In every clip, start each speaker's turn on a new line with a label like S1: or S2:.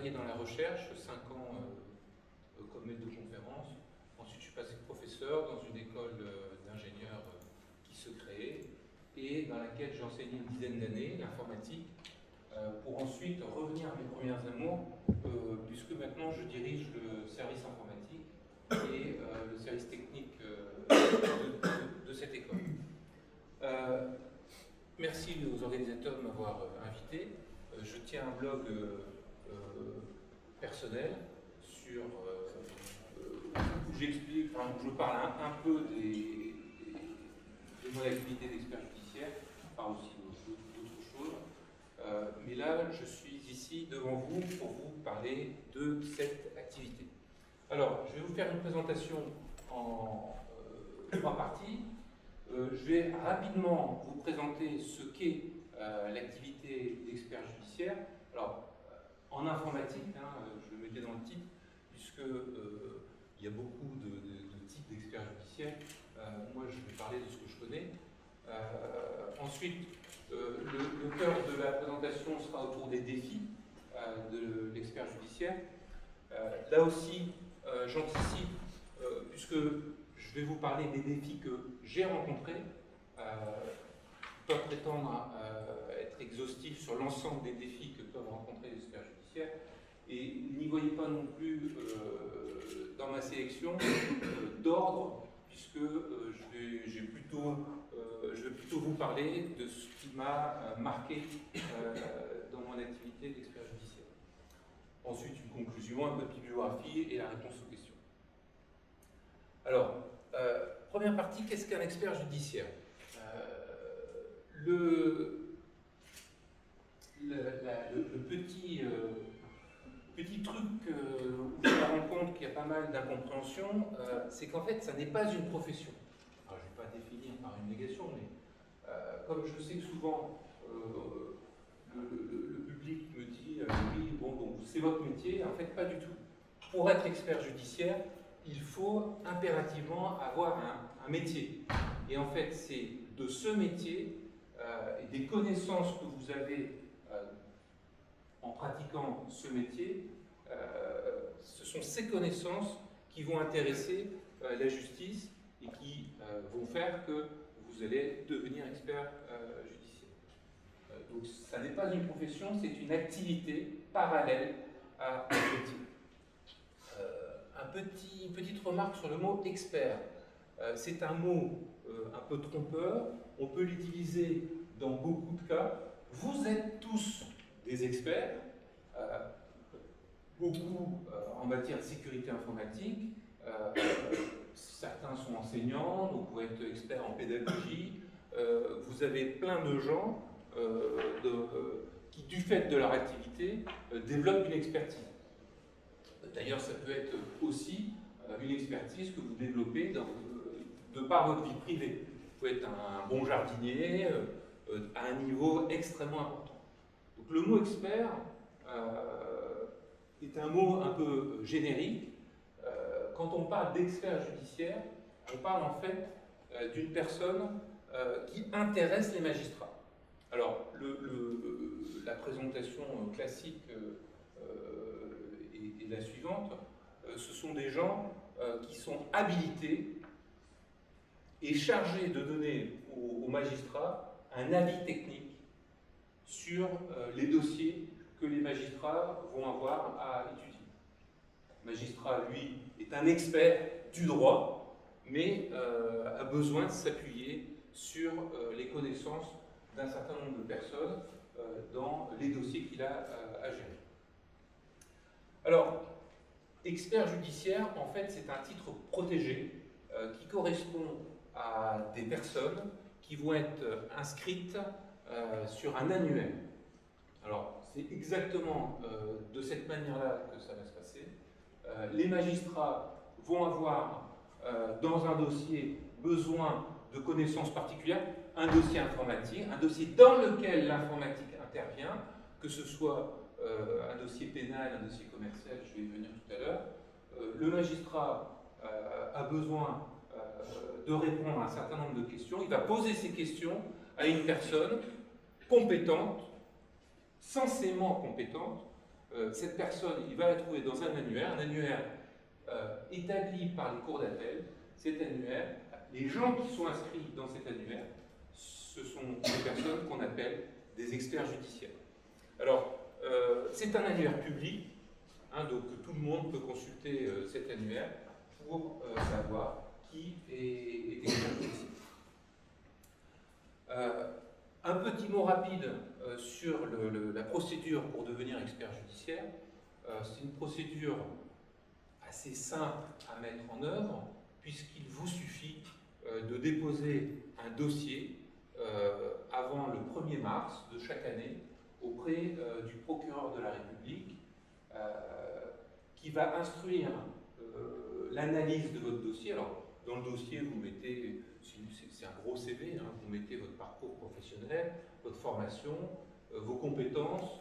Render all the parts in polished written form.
S1: travaillé dans la recherche, 5 ans comme maître de conférence. Ensuite, je suis passé professeur dans une école d'ingénieurs qui se créait et dans laquelle j'ai enseigné une dizaine d'années, l'informatique, pour ensuite revenir à mes premières amours, puisque maintenant je dirige le service informatique et le service technique de cette école. Merci aux organisateurs de m'avoir invité. Je tiens un blog personnel sur où j'explique, où je parle un peu de mon activité d'expert judiciaire, je parle aussi d'autres choses. Mais là, je suis ici devant vous pour vous parler de cette activité. Alors, je vais vous faire une présentation en 3 parties. Je vais rapidement vous présenter ce qu'est l'activité d'expert judiciaire. Alors, en informatique, je le mettais dans le titre, puisque il y a beaucoup de types d'experts judiciaires. Moi, je vais parler de ce que je connais. Ensuite, le cœur de la présentation sera autour des défis de l'expert judiciaire. Là aussi, j'anticipe, puisque je vais vous parler des défis que j'ai rencontrés. Pas prétendre être exhaustif sur l'ensemble des défis que peuvent rencontrer les experts judiciaires. Et n'y voyez pas non plus dans ma sélection d'ordre, puisque je vais plutôt vous parler de ce qui m'a marqué dans mon activité d'expert judiciaire. Ensuite, une conclusion, un peu de bibliographie et la réponse aux questions. Alors, première partie, qu'est-ce qu'un expert judiciaire? Le petit truc où je me rends compte qu'il y a pas mal d'incompréhension, c'est qu'en fait, ça n'est pas une profession. Alors, je ne vais pas définir par une négation, mais comme je sais que souvent le public me dit oui, bon, donc c'est votre métier, en fait, pas du tout. Pour être expert judiciaire, il faut impérativement avoir un métier. Et en fait, c'est de ce métier et des connaissances que vous avez en pratiquant ce métier, ce sont ces connaissances qui vont intéresser la justice et qui vont faire que vous allez devenir expert judiciaire. Donc ça n'est pas une profession, c'est une activité parallèle à un métier. Une petite remarque sur le mot expert. C'est un mot un peu trompeur, on peut l'utiliser dans beaucoup de cas. Vous êtes tous des experts, beaucoup en matière de sécurité informatique, certains sont enseignants, donc vous êtes experts en pédagogie, vous avez plein de gens qui, du fait de leur activité, développent une expertise. D'ailleurs, ça peut être aussi une expertise que vous développez de par votre vie privée. Vous pouvez être un bon jardinier à un niveau extrêmement important. Donc le mot expert est un mot un peu générique. Quand on parle d'expert judiciaire, on parle en fait d'une personne qui intéresse les magistrats. Alors, la présentation classique est la suivante. Ce sont des gens qui sont habilités et chargés de donner aux magistrats un avis technique sur les dossiers que les magistrats vont avoir à étudier. Le magistrat, lui, est un expert du droit, mais a besoin de s'appuyer sur les connaissances d'un certain nombre de personnes dans les dossiers qu'il a à gérer. Alors, expert judiciaire, en fait, c'est un titre protégé qui correspond à des personnes qui vont être inscrites sur un annuaire. Alors, c'est exactement de cette manière-là que ça va se passer. Les magistrats vont avoir dans un dossier besoin de connaissances particulières, un dossier informatique, un dossier dans lequel l'informatique intervient, que ce soit un dossier pénal, un dossier commercial, je vais y venir tout à l'heure. Le magistrat a besoin de répondre à un certain nombre de questions. Il va poser ces questions à une personne compétente, censément compétente, cette personne, il va la trouver dans un annuaire établi par les cours d'appel. Cet annuaire, les gens qui sont inscrits dans cet annuaire, ce sont des personnes qu'on appelle des experts judiciaires. Alors, c'est un annuaire public, hein, donc tout le monde peut consulter cet annuaire pour savoir qui est expert judiciaire. Un petit mot rapide sur la procédure pour devenir expert judiciaire. C'est une procédure assez simple à mettre en œuvre, puisqu'il vous suffit de déposer un dossier avant le 1er mars de chaque année auprès du procureur de la République, qui va instruire l'analyse de votre dossier. Alors, dans le dossier, vous mettez, c'est un gros CV, hein, vous mettez votre parcours professionnel, votre formation, vos compétences,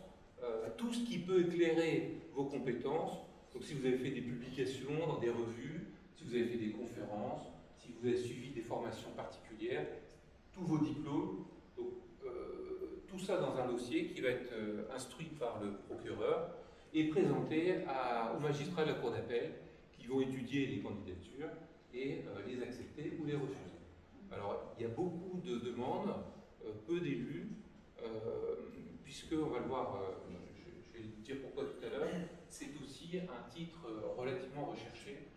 S1: tout ce qui peut éclairer vos compétences. Donc si vous avez fait des publications dans des revues, si vous avez fait des conférences, si vous avez suivi des formations particulières, tous vos diplômes, donc, tout ça dans un dossier qui va être instruit par le procureur et présenté au magistrat de la cour d'appel, qui vont étudier les candidatures et les accepter ou les refuser. Alors, il y a beaucoup de demandes, peu d'élus, puisque, on va le voir, je vais dire pourquoi tout à l'heure, c'est aussi un titre relativement recherché.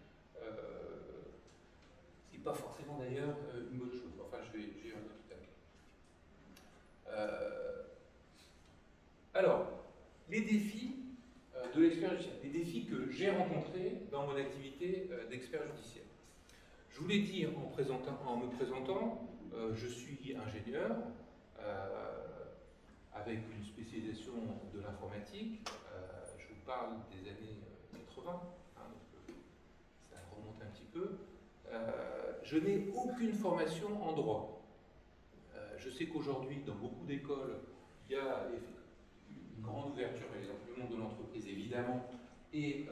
S1: C'est pas forcément d'ailleurs une bonne chose. Enfin, je vais y revenir tout à l'heure. Alors, les défis de l'expert judiciaire, les défis que j'ai rencontrés dans mon activité d'expert judiciaire. Je vous l'ai dit en me présentant, je suis ingénieur avec une spécialisation de l'informatique. Je vous parle des années 80, hein, donc, ça remonte un petit peu. Je n'ai aucune formation en droit. Je sais qu'aujourd'hui, dans beaucoup d'écoles, il y a une grande ouverture, par exemple le monde de l'entreprise évidemment, mais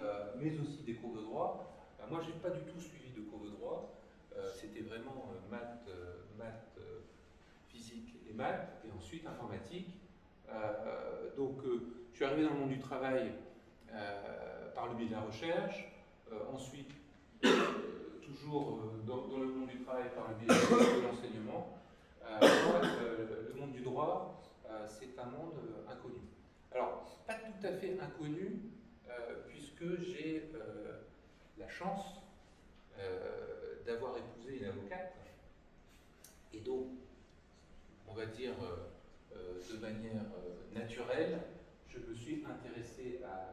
S1: aussi des cours de droit. Moi, je n'ai pas du tout suivi de cours de droit. C'était vraiment maths, physique et maths, et ensuite informatique. Donc, je suis arrivé dans le monde du travail par le biais de la recherche, ensuite, toujours dans le monde du travail par le biais de l'enseignement. Le monde du droit, c'est un monde inconnu. Alors, pas tout à fait inconnu, puisque j'ai la chance d'avoir épousé une avocate, et donc, on va dire de manière naturelle, je me suis intéressé à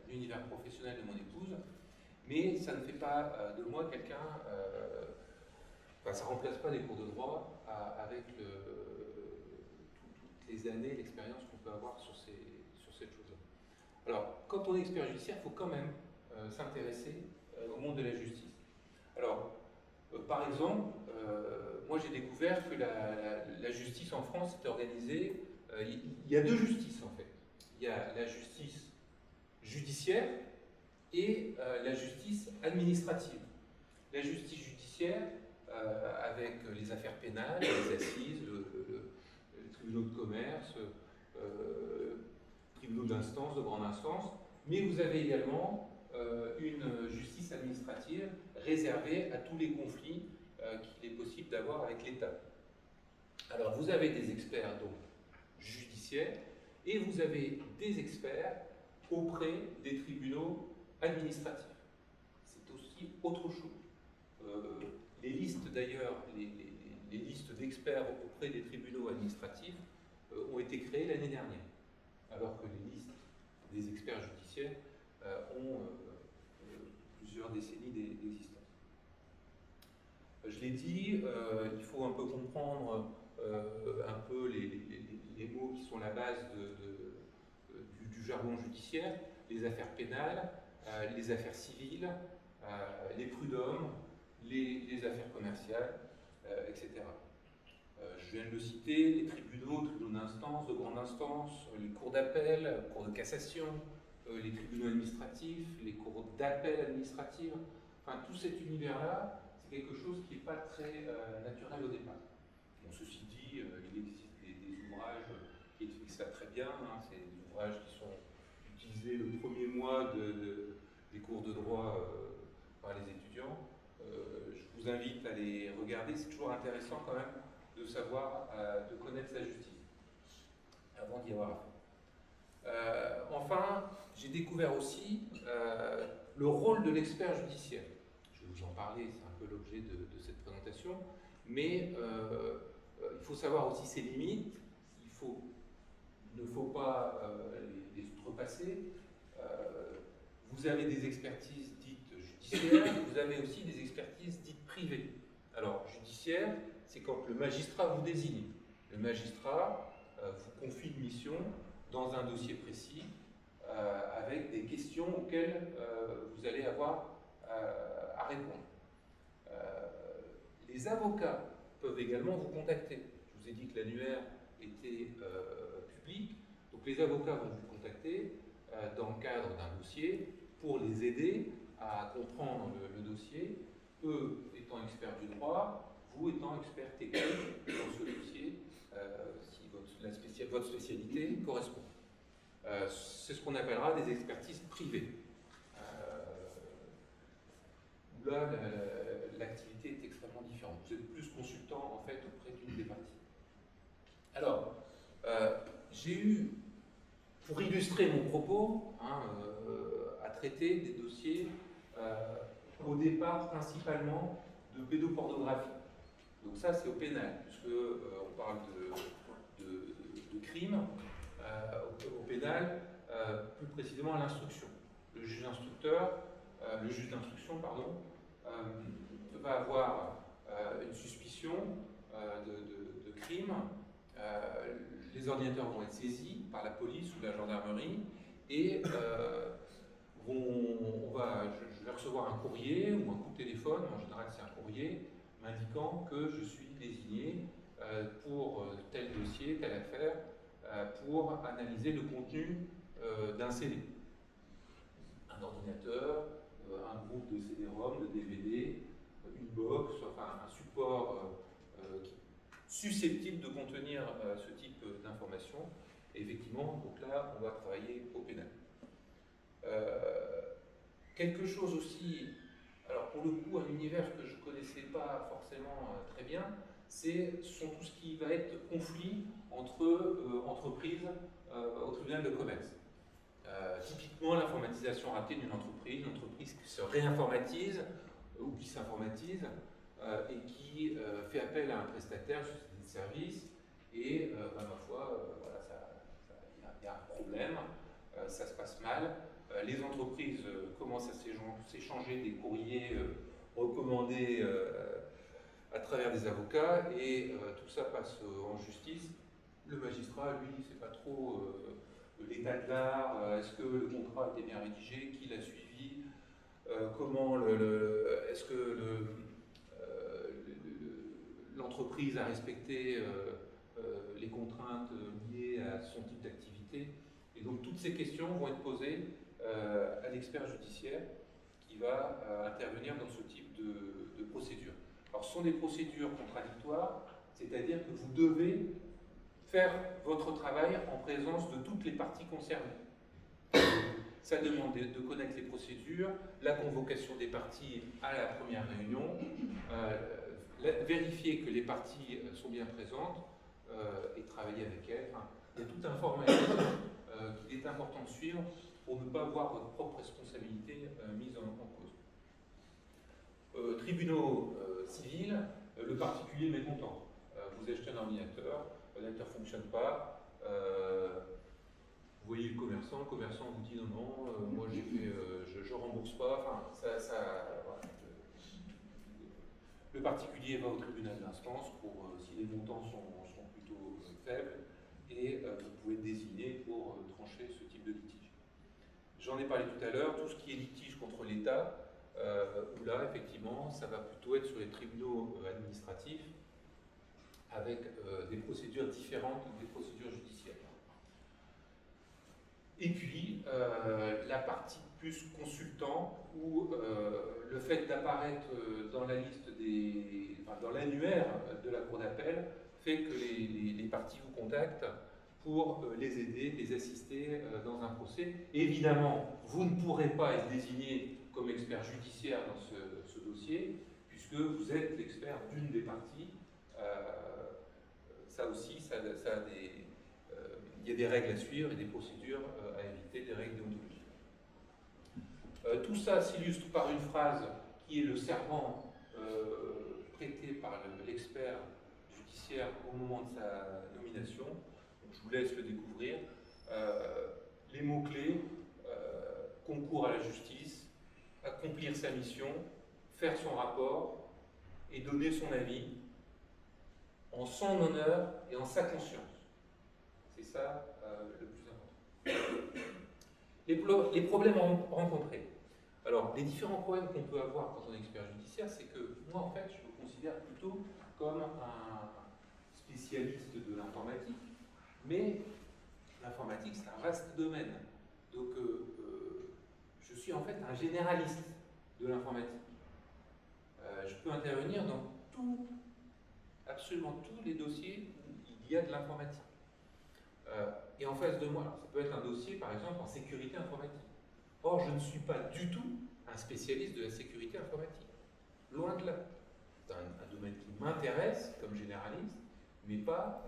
S1: l'univers professionnel de mon épouse, mais ça ne fait pas de moi quelqu'un, ça ne remplace pas les cours de droit avec toutes les années d'expérience qu'on peut avoir sur cette chose-là. Alors, quand on est expert judiciaire, il faut quand même s'intéresser au monde de la justice. Alors, par exemple, moi j'ai découvert que la justice en France est organisée, il y a deux justices en fait. Il y a la justice judiciaire et la justice administrative. La justice judiciaire, avec les affaires pénales, les assises, les tribunaux de commerce, tribunaux d'instance, de grande instance, mais vous avez également une justice administrative réservée à tous les conflits qu'il est possible d'avoir avec l'État. Alors vous avez des experts donc judiciaires et vous avez des experts auprès des tribunaux administratifs. C'est aussi autre chose. Les listes d'ailleurs, les listes d'experts auprès des tribunaux administratifs ont été créées l'année dernière, alors que les listes des experts judiciaires ont plusieurs décennies d'existence. Je l'ai dit, il faut un peu comprendre un peu les mots qui sont la base du jargon judiciaire, les affaires pénales, les affaires civiles, les prud'hommes, les affaires commerciales, etc. Je viens de le citer, les tribunaux d'instance, de grande instance, les cours d'appel, cours de cassation, les tribunaux administratifs, les cours d'appel administratifs, enfin tout cet univers-là, c'est quelque chose qui n'est pas très naturel au départ. Bon, ceci dit, il existe des ouvrages qui expliquent ça très bien, hein, c'est des ouvrages qui sont utilisés utilisé le premier mois des cours de droit par les étudiants. Je vous invite à les regarder, c'est toujours intéressant quand même de savoir, de connaître la justice avant d'y avoir affaire. Enfin, j'ai découvert aussi le rôle de l'expert judiciaire. Je vais vous en parler, c'est un peu l'objet de cette présentation, mais il faut savoir aussi ses limites, il ne faut pas les outrepasser. Vous avez des expertises dites judiciaires, vous avez aussi des expertises dites privées. Alors, judiciaire, c'est quand le magistrat vous désigne. Le magistrat vous confie une mission dans un dossier précis avec des questions auxquelles vous allez avoir à répondre. Les avocats peuvent également vous contacter. Je vous ai dit que l'annuaire était public, donc les avocats vont vous contacter dans le cadre d'un dossier pour les aider à comprendre le dossier, eux étant experts du droit, vous étant expert technique dans ce dossier, si votre spécialité correspond. C'est ce qu'on appellera des expertises privées. Où là, l'activité est extrêmement différente. Vous êtes plus consultant en fait auprès d'une des parties. Alors, j'ai eu, pour illustrer mon propos, à traiter des dossiers au départ principalement de pédopornographie. Donc ça, c'est au pénal, puisque on parle de crime. Au pénal, plus précisément à l'instruction. Le juge d'instruction, va avoir une suspicion de crime. Les ordinateurs vont être saisis par la police ou la gendarmerie et je vais recevoir un courrier ou un coup de téléphone, en général c'est un courrier, m'indiquant que je suis désigné pour tel dossier, telle affaire, pour analyser le contenu d'un CD. Un ordinateur, un groupe de CD-ROM, de DVD, une box, enfin un support susceptible de contenir ce type d'informations. Et effectivement, donc là, on va travailler au pénal. Quelque chose aussi, alors pour le coup, un univers que je ne connaissais pas forcément très bien, sont tout ce qui va être conflit entre entreprises au tribunal de commerce. Typiquement, l'informatisation ratée d'une entreprise, une entreprise qui se réinformatise ou qui s'informatise et qui fait appel à un prestataire, une société de service, et ma foi, voilà, il y a un problème, ça se passe mal. Les entreprises commencent à s'échanger des courriers recommandés à travers des avocats, et tout ça passe en justice. Le magistrat, lui, ne sait pas trop l'état de l'art, est-ce que le contrat a été bien rédigé, qui l'a suivi, comment est-ce que l'entreprise a respecté les contraintes liées à son type d'activité. Et donc toutes ces questions vont être posées à l'expert judiciaire qui va intervenir dans ce type de procédure. Alors ce sont des procédures contradictoires, c'est-à-dire que vous devez faire votre travail en présence de toutes les parties concernées. Ça demande de connaître les procédures, la convocation des parties à la première réunion, vérifier que les parties sont bien présentes et travailler avec elles. Enfin, il y a tout un formalisme qu'il est important de suivre pour ne pas voir votre propre responsabilité mise en cause. Tribunaux civils, le particulier mécontent. Vous achetez un ordinateur ne fonctionne pas. Vous voyez le commerçant vous dit non, moi j'ai fait, je rembourse pas. Enfin, voilà. Le particulier va au tribunal d'instance pour si les montants sont plutôt faibles, et vous pouvez être désigné pour trancher ce type de litige. J'en ai parlé tout à l'heure, tout ce qui est litige contre l'État, où là effectivement ça va plutôt être sur les tribunaux administratifs, avec des procédures différentes des procédures judiciaires. Et puis, la partie plus consultant, où le fait d'apparaître dans la liste dans l'annuaire de la Cour d'appel fait que les parties vous contactent pour les aider, les assister dans un procès. Évidemment, vous ne pourrez pas être désigné comme expert judiciaire dans ce dossier, puisque vous êtes l'expert d'une des parties. Ça aussi, il y a des règles à suivre et des procédures à éviter, des règles déontologiques. Tout ça s'illustre par une phrase qui est le serment prêté par l'expert judiciaire au moment de sa nomination. Donc, je vous laisse le découvrir. Les mots-clés, concours à la justice, accomplir sa mission, faire son rapport et donner son avis en son honneur et en sa conscience. C'est ça le plus important. Les problèmes rencontrés. Alors, les différents problèmes qu'on peut avoir quand on est expert judiciaire, c'est que moi, en fait, je me considère plutôt comme un spécialiste de l'informatique, mais l'informatique, c'est un vaste domaine. Donc, je suis en fait un généraliste de l'informatique. Je peux intervenir dans absolument tous les dossiers où il y a de l'informatique. Et en face de moi, alors ça peut être un dossier, par exemple, en sécurité informatique. Or, je ne suis pas du tout un spécialiste de la sécurité informatique. Loin de là. C'est un domaine qui m'intéresse comme généraliste, mais pas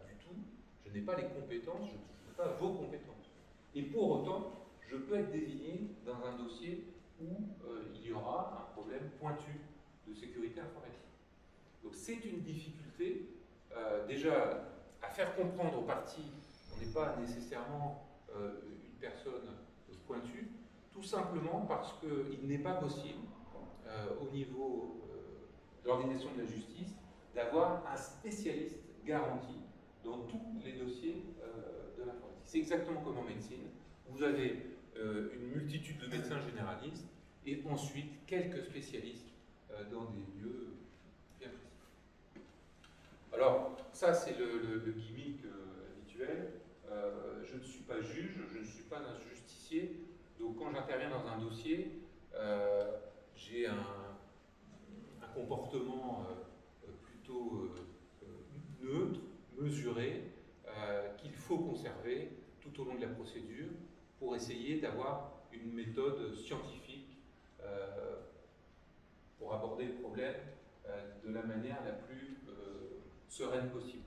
S1: du tout. Je n'ai pas les compétences, je n'ai pas vos compétences. Et pour autant, je peux être désigné dans un dossier où il y aura un problème pointu de sécurité informatique. Donc c'est une difficulté, déjà, à faire comprendre aux parties qu'on n'est pas nécessairement une personne pointue, tout simplement parce qu'il n'est pas possible, au niveau de l'organisation de la justice, d'avoir un spécialiste garanti dans tous les dossiers de l'informatique. C'est exactement comme en médecine. Vous avez une multitude de médecins généralistes et ensuite quelques spécialistes dans des lieux bien précis. Alors, ça c'est le gimmick habituel. Je ne suis pas juge, je ne suis pas un justicier. Donc quand j'interviens dans un dossier, j'ai un comportement plutôt neutre, mesuré, qu'il faut conserver tout au long de la procédure pour essayer d'avoir une méthode scientifique pour aborder le problème de la manière la plus sereine possible.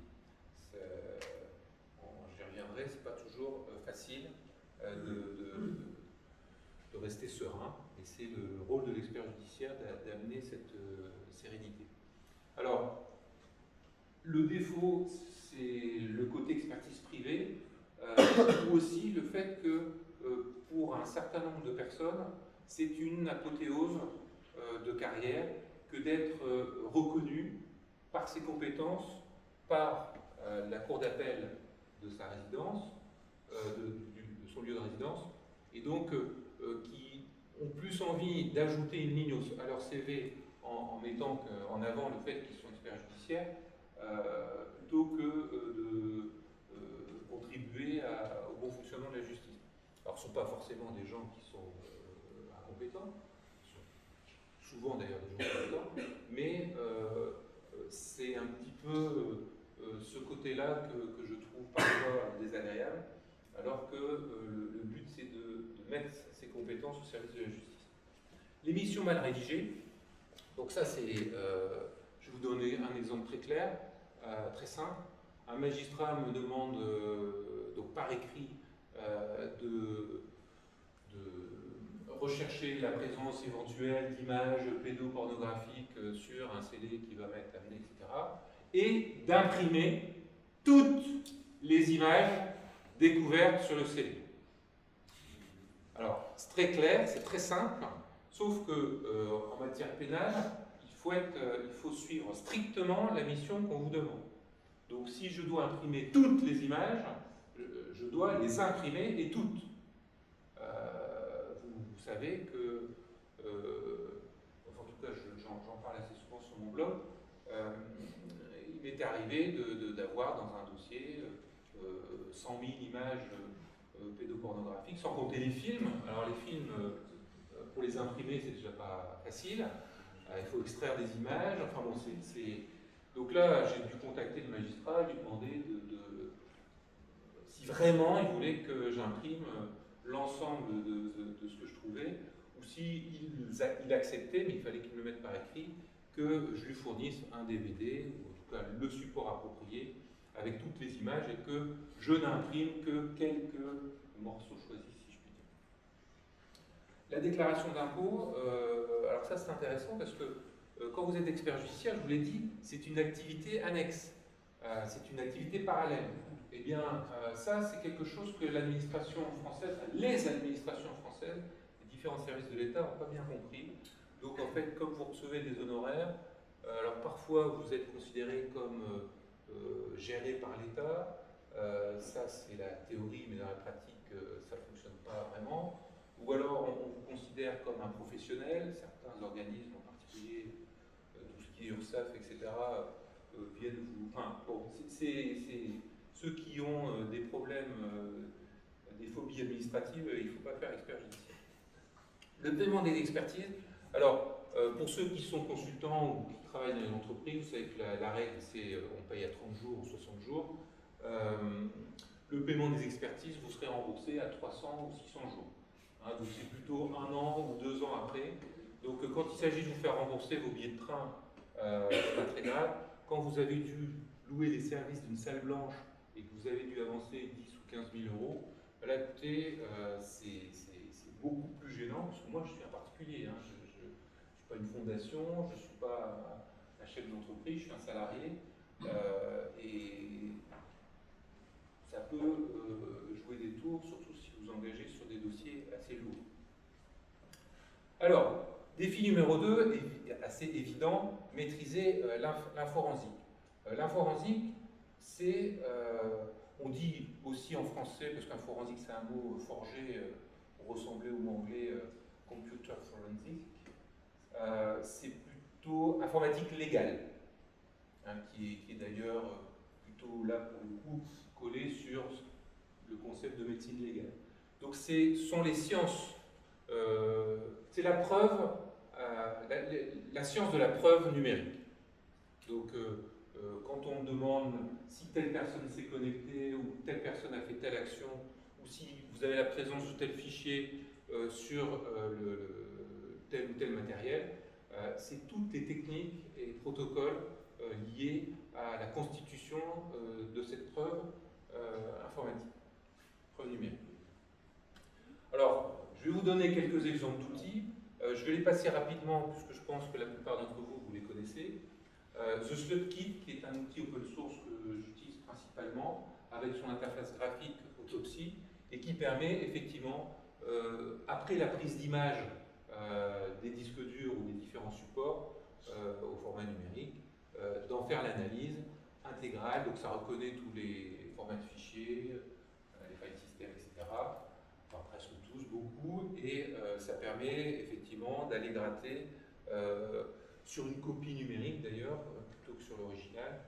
S1: J'y reviendrai, c'est pas toujours facile de rester serein, et c'est le rôle de l'expert judiciaire d'amener cette sérénité. Alors, le défaut, c'est le côté expertise privée, ou aussi le fait que pour un certain nombre de personnes, c'est une apothéose de carrière que d'être reconnu par ses compétences, par la cour d'appel de sa résidence, de son lieu de résidence, et donc qui ont plus envie d'ajouter une ligne à leur CV en mettant en avant le fait qu'ils sont experts judiciaires, plutôt que de contribuer au bon fonctionnement de la justice. Alors ce ne sont pas forcément des gens qui sont incompétents, souvent d'ailleurs des gens compétents, mais c'est un petit peu ce côté-là que je trouve parfois désagréable, alors que le but c'est de mettre ces compétences au service de la justice. Les missions mal rédigées, donc ça c'est, je vais vous donner un exemple très clair, très simple. Un magistrat me demande, donc par écrit, de rechercher la présence éventuelle d'images pédopornographiques sur un CD qui va m'être amené, etc. Et d'imprimer toutes les images découvertes sur le CD. Alors, c'est très clair, c'est très simple, sauf que en matière pénale, il faut suivre strictement la mission qu'on vous demande. Donc, si je dois imprimer toutes les images, je dois les imprimer et toutes. Vous savez que, enfin, en tout cas, j'en parle assez souvent sur mon blog, il m'est arrivé d'avoir dans un dossier 100 000 images pédopornographiques, sans compter les films. Alors les films, pour les imprimer, c'est déjà pas facile. Il faut extraire des images. Enfin bon, donc là, j'ai dû contacter le magistrat, lui demander de si vraiment il voulait que j'imprime l'ensemble de ce que je trouvais, ou si il acceptait, mais il fallait qu'il me le mette par écrit, que je lui fournisse un DVD, ou en tout cas le support approprié, avec toutes les images, et que je n'imprime que quelques morceaux choisis, si je puis dire. La déclaration d'impôt, alors ça c'est intéressant parce que quand vous êtes expert judiciaire, je vous l'ai dit, c'est une activité annexe, c'est une activité parallèle. Eh bien, ça c'est quelque chose que l'administration française, les administrations françaises, les différents services de l'État n'ont pas bien compris. Donc en fait, comme vous recevez des honoraires, alors parfois vous êtes considéré comme géré par l'État, ça c'est la théorie, mais dans la pratique ça ne fonctionne pas vraiment. Ou alors on vous considère comme un professionnel, certains organismes en particulier, tout ce qui est URSSAF, etc., viennent vous... Enfin, bon, c'est ceux qui ont des problèmes, des phobies administratives, il ne faut pas faire expert judiciaire. Le paiement des expertises, alors pour ceux qui sont consultants ou qui travaillent dans les entreprises, vous savez que la règle c'est on paye à 30 jours ou 60 jours. Le paiement des expertises, vous serez remboursé à 300 ou 600 jours. Hein, donc c'est plutôt 1 an ou 2 ans après. Donc quand il s'agit de vous faire rembourser vos billets de train, c'est pas très grave. Quand vous avez dû louer les services d'une salle blanche et que vous avez dû avancer 10 ou 15 000 euros, là écoutez, c'est beaucoup plus gênant, parce que moi je suis un particulier, hein, je ne suis pas une fondation, je ne suis pas un chef d'entreprise, je suis un salarié, et ça peut jouer des tours, surtout si vous engagez sur des dossiers assez lourds. Alors, défi numéro 2, assez évident, maîtriser l'inforensique. L'inforensique, c'est, on dit aussi en français, parce qu'inforensique c'est un mot forgé pour ressembler au mot anglais computer forensic, c'est plutôt informatique légale, hein, qui est d'ailleurs plutôt là pour le coup collé sur le concept de médecine légale. Donc ce sont les sciences, c'est la preuve, la science de la preuve numérique. Donc quand on me demande si telle personne s'est connectée ou telle personne a fait telle action, ou si vous avez la présence de tel fichier sur tel ou tel matériel, c'est toutes les techniques et protocoles liés à la constitution de cette preuve informatique, preuve numérique. Alors, je vais vous donner quelques exemples d'outils. Je vais les passer rapidement puisque je pense que la plupart d'entre vous, vous les connaissez. The SlutKit, qui est un outil open source que j'utilise principalement, avec son interface graphique Autopsy, et qui permet effectivement, après la prise d'image des disques durs ou des différents supports au format numérique, d'en faire l'analyse intégrale. Donc ça reconnaît tous les formats de fichiers, les file systems, etc. Enfin presque tous, beaucoup, et ça permet effectivement d'aller gratter sur une copie numérique d'ailleurs, plutôt que sur l'original,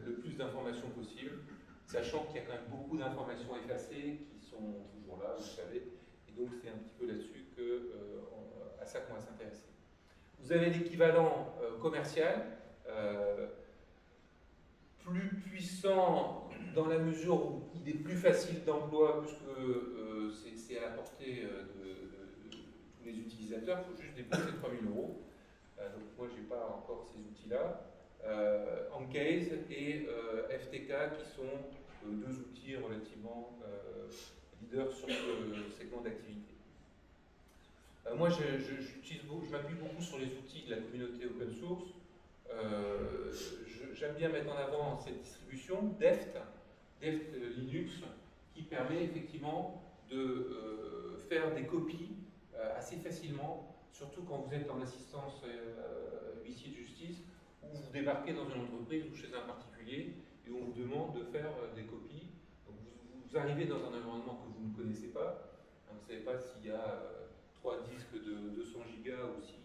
S1: le plus d'informations possible, sachant qu'il y a quand même beaucoup d'informations effacées qui sont toujours là, vous le savez, et donc c'est un petit peu là-dessus à ça qu'on va s'intéresser. Vous avez l'équivalent commercial, plus puissant dans la mesure où il est plus facile d'emploi, puisque c'est à la portée de tous les utilisateurs, il faut juste débourser 3 000 euros. Donc moi je n'ai pas encore ces outils-là. Encase et FTK qui sont deux outils relativement leaders sur ce segment d'activité. Moi je m'appuie beaucoup sur les outils de la communauté open source. J'aime bien mettre en avant cette distribution Deft Linux qui permet effectivement de faire des copies assez facilement, surtout quand vous êtes en assistance huissier de justice, où vous débarquez dans une entreprise ou chez un particulier et on vous demande de faire des copies. Donc vous arrivez dans un environnement que vous ne connaissez pas, hein, vous ne savez pas s'il y a 3 disques de 200 gigas ou s'il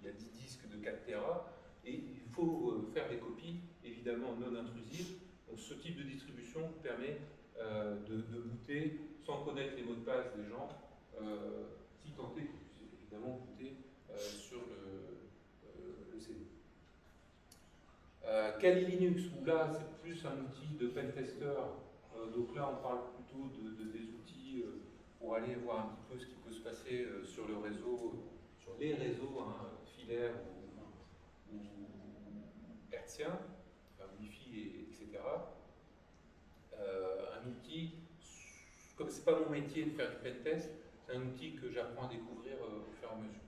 S1: y a 10 disques de 4 Tera, et il faut faire des copies évidemment non intrusives. Donc ce type de distribution vous permet de booter sans connaître les mots de passe des gens, si tant est que vous puissiez évidemment booter sur le CD. Kali Linux, où là c'est plus un outil de pentester Donc là, on parle plutôt des outils pour aller voir un petit peu ce qui peut se passer sur le réseau, sur les réseaux filaires ou hertziens, enfin, Wi-Fi, etc. Un outil, comme c'est pas mon métier de faire du pentest, c'est un outil que j'apprends à découvrir au fur et à mesure.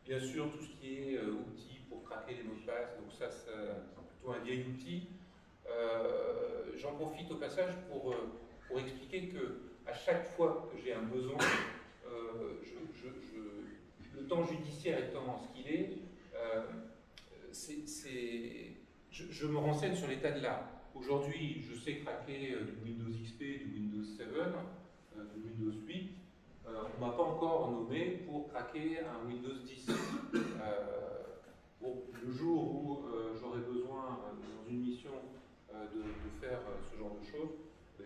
S1: Bien sûr, tout ce qui est outils pour craquer les mots de passe, donc ça c'est plutôt un vieil outil. J'en profite au passage pour expliquer que à chaque fois que j'ai un besoin, le temps judiciaire étant ce qu'il est, je me renseigne sur l'état de l'art. Aujourd'hui, je sais craquer du Windows XP, du Windows 7, du Windows 8. On ne m'a pas encore nommé pour craquer un Windows 10. Bon, le jour où j'aurai besoin, dans une mission, de faire ce genre de choses,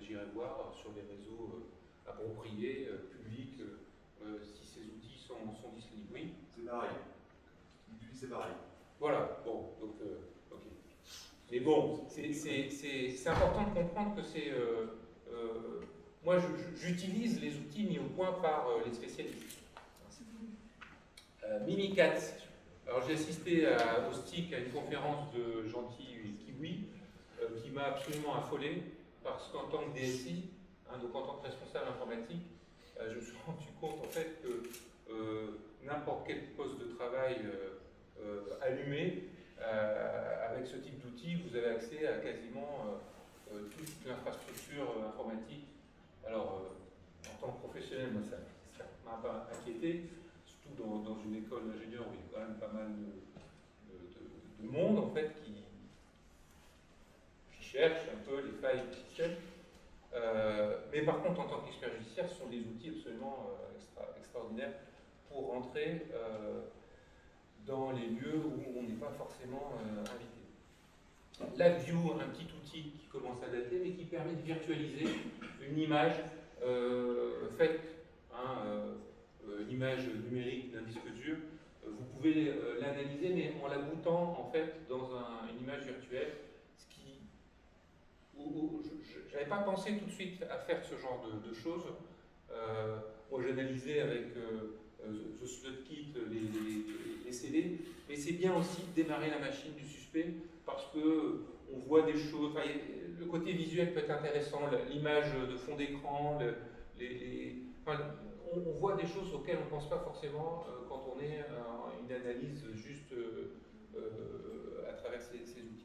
S1: j'irai voir sur les réseaux appropriés, publics, si ces outils sont disponibles. Oui.
S2: C'est pareil. C'est pareil.
S1: Voilà, bon, donc, ok. Mais bon, c'est important de comprendre que c'est... moi, j'utilise les outils mis au point par les spécialistes. Mimikatz. Alors, j'ai assisté au STIC à une conférence de Gentil Kiwi qui m'a absolument affolé parce qu'en tant que DSI, donc en tant que responsable informatique, je me suis rendu compte en fait que n'importe quel poste de travail allumé, avec ce type d'outils, vous avez accès à quasiment toute l'infrastructure informatique. Alors, en tant que professionnel, moi, ça ne m'a pas inquiété, surtout dans une école d'ingénieur où il y a quand même pas mal de monde en fait qui cherche un peu les failles du système. Mais par contre, en tant qu'expert judiciaire, ce sont des outils absolument extraordinaires pour rentrer dans les lieux où on n'est pas forcément invité. LabVIEW, un petit outil qui commence à dater, mais qui permet de virtualiser une image faite, une image numérique d'un disque dur. Vous pouvez l'analyser, mais en la bootant en fait dans une image virtuelle. Je n'avais pas pensé tout de suite à faire ce genre de choses. Moi, j'analysais avec The Slutkit les CD, mais c'est bien aussi de démarrer la machine du suspect parce que on voit des choses. Enfin, le côté visuel peut être intéressant, l'image de fond d'écran, on voit des choses auxquelles on ne pense pas forcément quand on est une analyse juste à travers ces outils.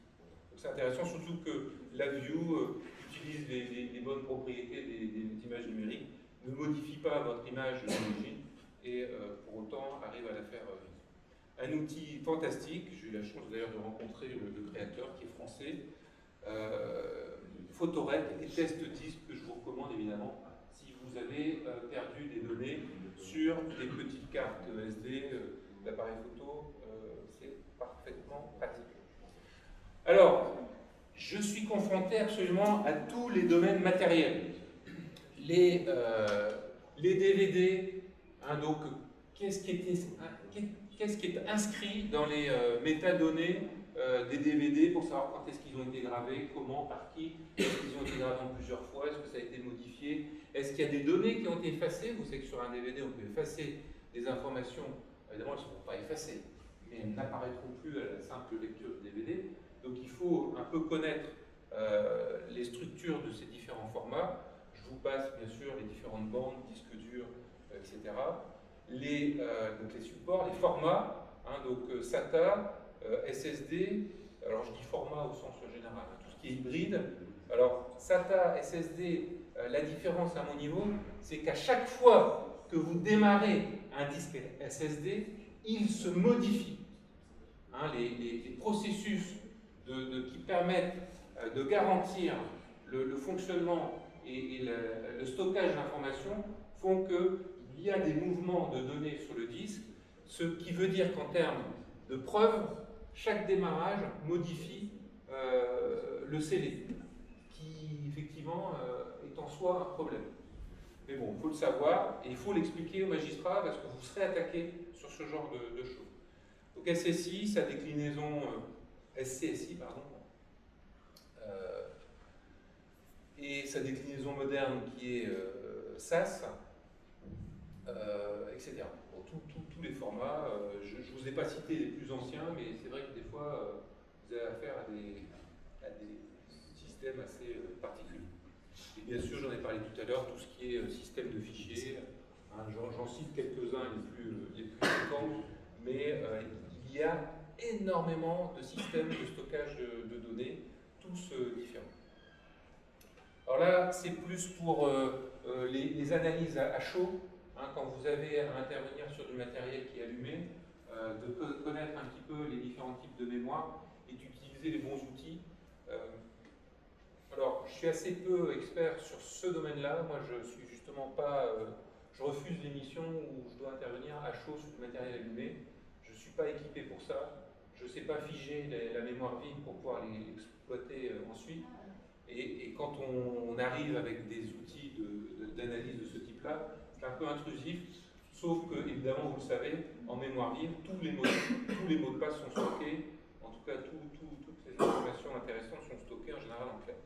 S1: C'est intéressant, surtout que LabVIEW utilise les bonnes propriétés des images numériques, ne modifie pas votre image d'origine et pour autant arrive à la faire vivre. Un outil fantastique, j'ai eu la chance d'ailleurs de rencontrer le créateur qui est français, Photorec et Test Disque que je vous recommande évidemment si vous avez perdu des données sur des petites cartes SD d'appareils photo, c'est parfaitement pratique. Alors, je suis confronté absolument à tous les domaines matériels. Les DVD, donc qu'est-ce qui est inscrit dans les métadonnées des DVD pour savoir quand est-ce qu'ils ont été gravés, comment, par qui, est-ce qu'ils ont été gravés en plusieurs fois, est-ce que ça a été modifié, est-ce qu'il y a des données qui ont été effacées. Vous savez que sur un DVD, on peut effacer des informations, évidemment elles ne seront pas effacées, mais elles n'apparaîtront plus à la simple lecture du DVD. Donc il faut un peu connaître les structures de ces différents formats. Je vous passe bien sûr les différentes bandes, disques durs, etc. Donc les supports, les formats, donc SATA, SSD, alors je dis format au sens général, tout ce qui est hybride. Alors SATA, SSD, la différence à mon niveau, c'est qu'à chaque fois que vous démarrez un disque SSD, il se modifie. Les processus qui permettent de garantir le fonctionnement et le stockage d'informations font qu'il y a des mouvements de données sur le disque, ce qui veut dire qu'en termes de preuve, chaque démarrage modifie le scellé, qui effectivement est en soi un problème. Mais bon, il faut le savoir et il faut l'expliquer aux magistrats parce que vous serez attaqué sur ce genre de choses. Donc SSI, sa déclinaison SCSI, pardon, et sa déclinaison moderne qui est SAS, etc. Bon, tous les formats, je ne vous ai pas cité les plus anciens, mais c'est vrai que des fois, vous avez affaire à des systèmes assez particuliers. Et bien sûr, j'en ai parlé tout à l'heure, tout ce qui est système de fichiers, hein, j'en cite quelques-uns les plus fréquents, mais il y a énormément de systèmes de stockage de données, tous différents. Alors là, c'est plus pour les analyses à chaud, hein, quand vous avez à intervenir sur du matériel qui est allumé, de connaître un petit peu les différents types de mémoire et d'utiliser les bons outils. Alors, je suis assez peu expert sur ce domaine-là. Moi, je suis justement pas. Je refuse les missions où je dois intervenir à chaud sur du matériel allumé. Je ne suis pas équipé pour ça. Je ne sais pas figer la mémoire vive pour pouvoir l'exploiter ensuite. Et quand on arrive avec des outils d'analyse de ce type-là, c'est un peu intrusif, sauf que, évidemment, vous le savez, en mémoire vive, tous les mots de passe sont stockés. En tout cas, toutes les informations intéressantes sont stockées en général en clair.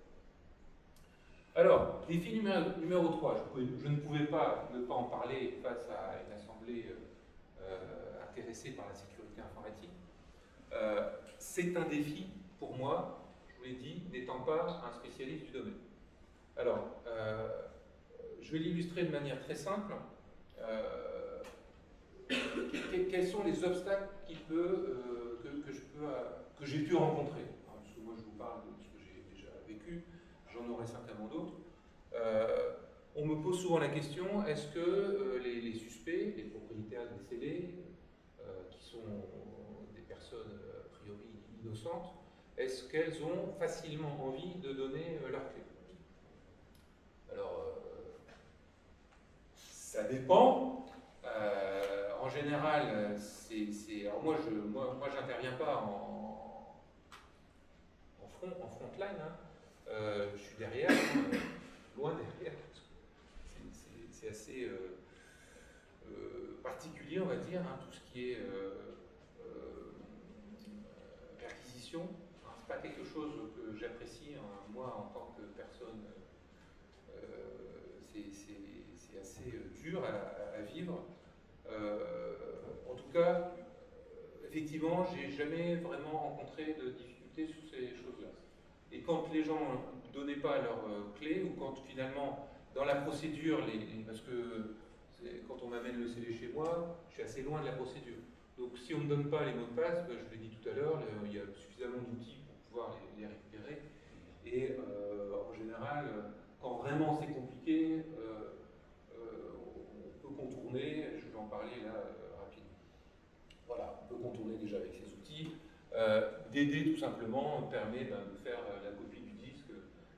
S1: Alors, défi numéro 3, je ne pouvais pas ne pas en parler face à une assemblée intéressée par la sécurité informatique. C'est un défi pour moi, je vous l'ai dit, n'étant pas un spécialiste du domaine. Alors, je vais l'illustrer de manière très simple. Quels sont les obstacles que j'ai pu rencontrer, hein, parce que moi je vous parle de ce que j'ai déjà vécu, j'en aurai certainement d'autres. On me pose souvent la question, est-ce que les suspects, les propriétaires des scellés, qui sont des personnes a priori innocentes, est-ce qu'elles ont facilement envie de donner leurs clés? Alors, ça dépend. En général, alors moi, j'interviens pas en frontline, hein. Je suis derrière, hein, loin derrière. C'est assez particulier, on va dire, hein, tout ce qui est perquisition. Hein, c'est pas quelque chose que j'apprécie, hein, moi, en tant que personne. C'est assez dur à vivre. En tout cas, effectivement, j'ai jamais vraiment rencontré de difficultés sur ces choses-là. Et quand les gens ne donnaient pas leurs clés, ou quand finalement, dans la procédure, parce que quand on m'amène le scellé chez moi, je suis assez loin de la procédure. Donc si on ne me donne pas les mots de passe, ben, je l'ai dit tout à l'heure, il y a suffisamment d'outils pour pouvoir les récupérer. Et en général, quand vraiment c'est compliqué, on peut contourner, je vais en parler là rapidement. Voilà, on peut contourner déjà avec ces outils. D'aider tout simplement permet de faire la copie du disque.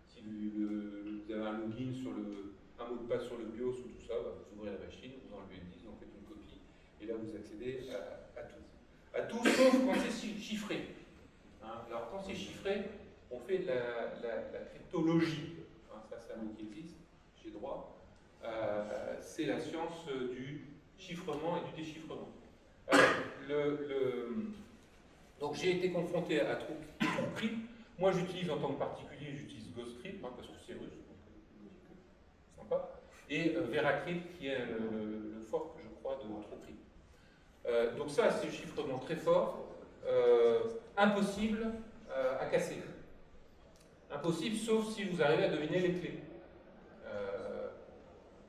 S1: Si vous avez un login sur un mot de passe sur le BIOS ou tout ça, vous ouvrez la machine, vous enlevez le disque, vous en faites une copie, et là vous accédez à tout. À tout sauf quand c'est chiffré. Hein, alors quand c'est chiffré, on fait de la cryptologie. Hein, ça c'est un mot qui existe, j'ai droit. C'est la science du chiffrement et du déchiffrement. Donc j'ai été confronté à TrueCrypt. Moi j'utilise en tant que particulier, j'utilise Ghostcrypt, hein, parce que c'est russe, donc sympa. Et VeraCrypt qui est le fork, je crois, de TrueCrypt. Donc ça c'est un chiffrement très fort, impossible à casser. Impossible sauf si vous arrivez à deviner les clés.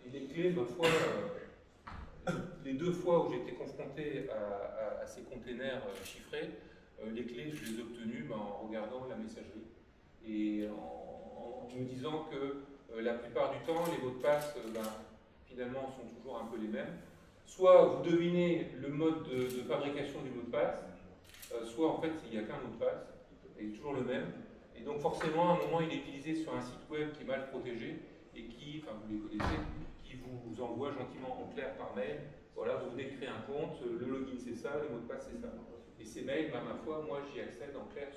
S1: Et les clés, ma foi, les 2 fois où j'ai été confronté à ces containers chiffrés, les clés, je les ai obtenues en regardant la messagerie et en me disant que la plupart du temps, les mots de passe, finalement, sont toujours un peu les mêmes. Soit vous devinez le mode de fabrication du mot de passe, soit en fait, il n'y a qu'un mot de passe, et il est toujours le même. Et donc forcément, à un moment, il est utilisé sur un site web qui est mal protégé et qui, enfin vous les connaissez, qui vous envoie gentiment en clair par mail. Voilà, vous venez de créer un compte, le login c'est ça, le mot de passe c'est ça. Et ces mails, ma foi, moi j'y accède en clair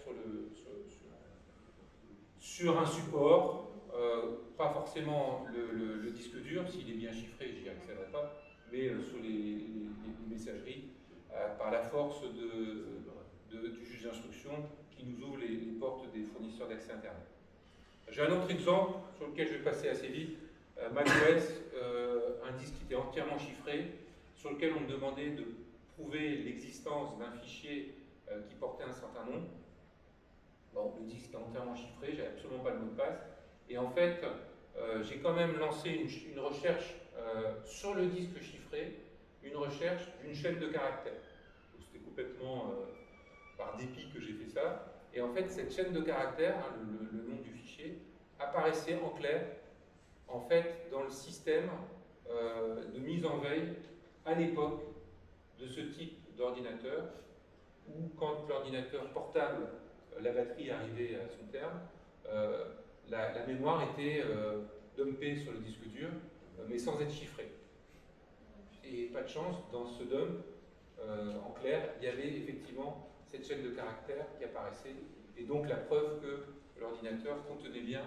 S1: sur un support, pas forcément le disque dur, s'il est bien chiffré, j'y accéderai pas, mais sur les messageries, par la force du juge d'instruction qui nous ouvre les portes des fournisseurs d'accès Internet. J'ai un autre exemple sur lequel je vais passer assez vite. macOS, un disque qui était entièrement chiffré, sur lequel on me demandait de prouver l'existence d'un fichier qui portait un certain nom. Bon, le disque était entièrement chiffré, j'avais absolument pas le mot de passe. Et en fait, j'ai quand même lancé une recherche sur le disque chiffré, une recherche d'une chaîne de caractères. C'était complètement par dépit que j'ai fait ça. Et en fait, cette chaîne de caractères, hein, le nom du fichier, apparaissait en clair, en fait, dans le système de mise en veille à l'époque de ce type d'ordinateur, où quand l'ordinateur portable, la batterie arrivait à son terme, la mémoire était dumpée sur le disque dur, mais sans être chiffrée. Et pas de chance, dans ce dump, en clair, il y avait effectivement cette chaîne de caractères qui apparaissait, et donc la preuve que l'ordinateur contenait bien,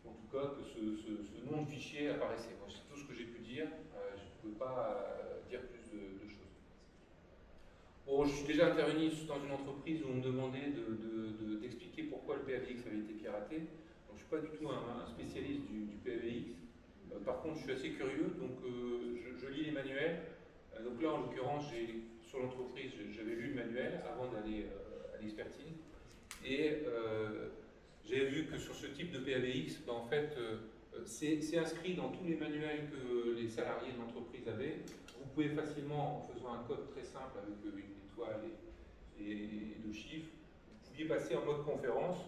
S1: en tout cas, que ce nom de fichier apparaissait. Moi, c'est tout ce que j'ai pu dire, je ne pouvais pas dire plus de choses. Bon, je suis déjà intervenu dans une entreprise où on me demandait d'expliquer pourquoi le PAVX avait été piraté. Donc, je ne suis pas du tout un spécialiste du PAVX. Par contre, je suis assez curieux, donc je lis les manuels. Donc là, en l'occurrence, sur l'entreprise, j'avais lu le manuel avant d'aller à l'expertise. Et j'avais vu que sur ce type de PAVX, ben, en fait, c'est inscrit dans tous les manuels que les salariés de l'entreprise avaient. Vous pouvez facilement, en faisant un code très simple avec une étoile et deux chiffres, vous pouviez passer en mode conférence.